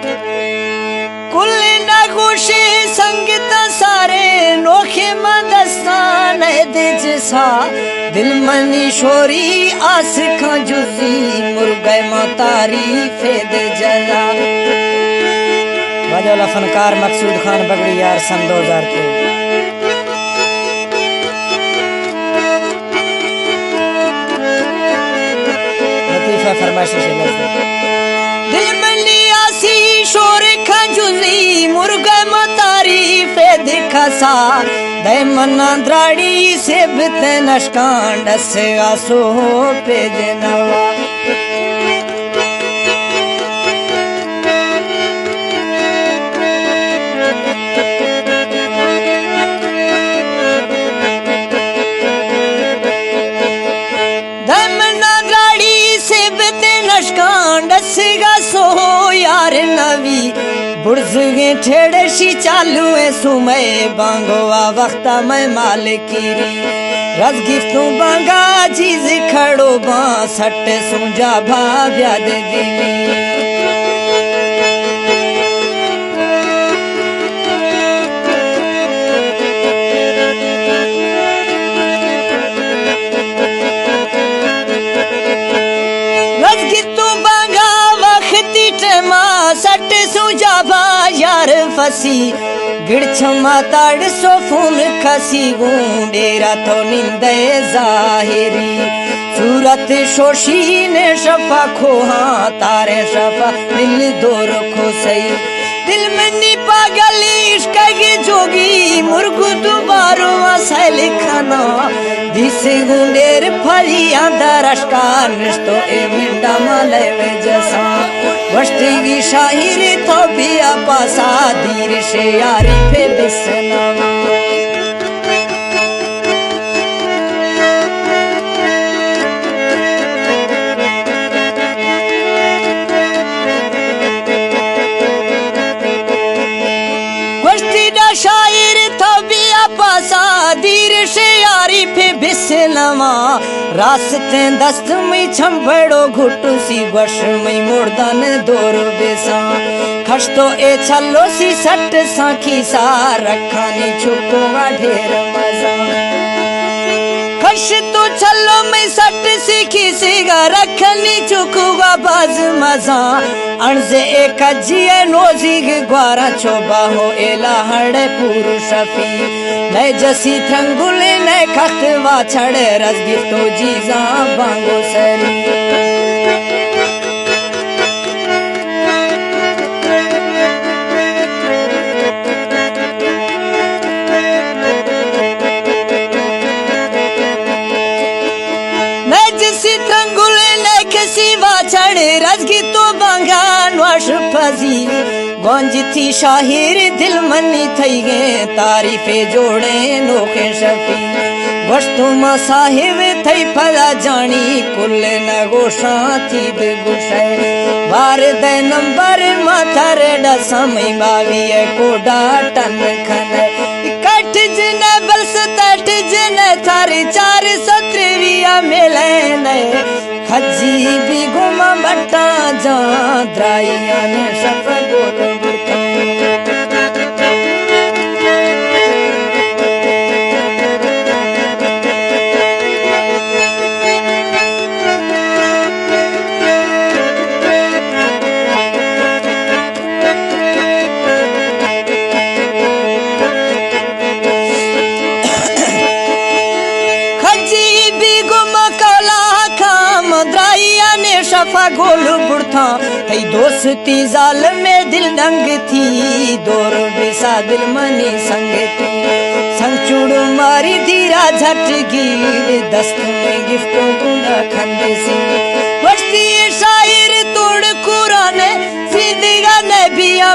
कुल नगुशी संगीत सारे नोखे मदस्तान दिज सा दिल मनी शोरी आस खां जुजी मुर्गे मोतारी फेद जला। बजौला फनकार मकसूद खान बगड़ी यार सन 2003। लतीफा फरमाइशी से दिल मनी आसी शोर खां जुजी मुर्गे मोतारी फेद खसा दे मना द्राड़ी से बिते नशकांड से आसो पे जनवा। दे मना द्राड़ी से बिते नशकांड से आसो यार नवी बुर्ज़गे ठेड़े शी चालू है सुमय बांगोवा वक्ता मैं मालिकीरी रज गिफ्तों बांगा चीज खड़ो बा सट सुंजा भाव्या दे दिली। रज गिफ्तों बांगा वक्ती टेमा सट सुंजा यार फसी गिड़छ माताड़ सो फून खसी गुंडेरा तो निंदे जाहिरी सूरत शोशी ने शफा खोहा तारे शफा दिल दूर खो सही दिल मनी पागल इश्क की जोगी मुर्गु दोबारो असल खाना दिसे गुंडेर फरिया दरशकार निस्तो ए मिंडा माले वे जसा वष्टी की शाहिरी तो पिया पासा धीर से यारी पे बिसनावा। वष्टी दा शायर तो पिया पासा धीर से यारी पे बिसनावा रास्ते दस्त में छंबड़ो घुटू सी वर्ष में मुर्दन दौर बेसा खश तो ए छलो सी सट साखी सा रखानी छुपोगा ढेर मजा खश तो छलो में सट सीखी सीगा रखनी चुकुगा बाज मजा अणजे एक जिए नोजिग ग्वारा छोबा हो एला हड़े पुरु शफी नए जसी थंगुले नए खतवा छड़े रजगी तो जीजा बांगो सरी। नए जसी थंगुले नए खसी वा छड़े रजगी तो बांगान वाश फजी गंज थी शाहिर दिल मनी थई गे तारीफे जोड़े नोखे शफी वस्तु मा साहिब थई फला जानी कुल न गोशा थी बेगुशे बार दे नंबर माथर ड समय बावी कोडा टन खन कट जन बलस तट जन थारे 423 मिले ने खजी भी गुमा बट्टा जा द्राइया ने शफ गोल शफा गोल बुढ़ा कई दोस्ती जाल में दिल दंग थी दौर बेसा दिल मनी संग थी संग चूड़ मारी धीरा झट गिर दस्त में गिफ्टों गुना खंड सी वस्ती शायर तोड़ कुरान सीधगा नबिया